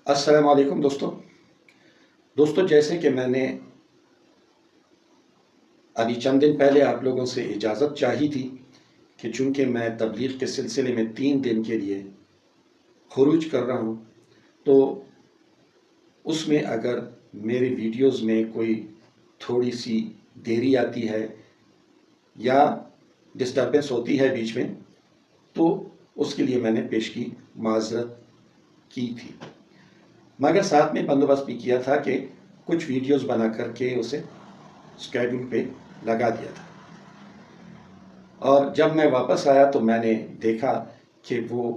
السلام علیکم دوستوں جیسے کہ میں نے ابھی چند دن پہلے آپ لوگوں سے اجازت چاہی تھی کہ چونکہ میں تبلیغ کے سلسلے میں 3 دن کے لیے خروج کر رہا ہوں، تو اس میں اگر میری ویڈیوز میں کوئی تھوڑی سی دیری آتی ہے یا ڈسٹربنس ہوتی ہے بیچ میں، تو اس کے لیے میں نے پیش کی معذرت کی تھی، مگر ساتھ میں بندوبست بھی کیا تھا کہ کچھ ویڈیوز بنا کر کے اسے اسکیڈول پہ لگا دیا تھا۔ اور جب میں واپس آیا تو میں نے دیکھا کہ وہ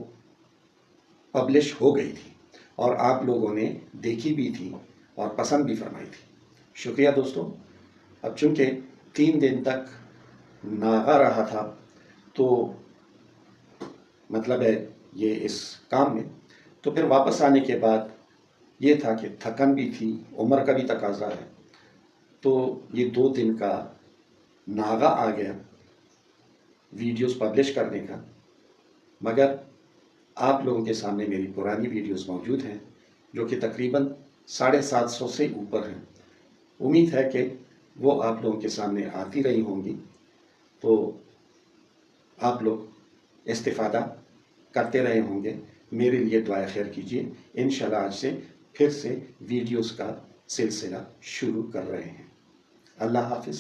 پبلش ہو گئی تھی اور آپ لوگوں نے دیکھی بھی تھی اور پسند بھی فرمائی تھی۔ شکریہ دوستوں۔ اب چونکہ 3 دن تک ناغا رہا تھا تو مطلب ہے یہ اس کام میں، تو پھر واپس آنے کے بعد یہ تھا کہ تھکن بھی تھی، عمر کا بھی تقاضا ہے، تو یہ 2 دن کا ناغا آ گیا ویڈیوز پبلش کرنے کا، مگر آپ لوگوں کے سامنے میری پرانی ویڈیوز موجود ہیں جو کہ تقریباً 750 سے اوپر ہیں۔ امید ہے کہ وہ آپ لوگوں کے سامنے آتی رہی ہوں گی، تو آپ لوگ استفادہ کرتے رہے ہوں گے۔ میرے لیے دعائے خیر کیجیے۔ انشاءاللہ آج سے پھر سے ویڈیوز کا سلسلہ شروع کر رہے ہیں۔ اللہ حافظ۔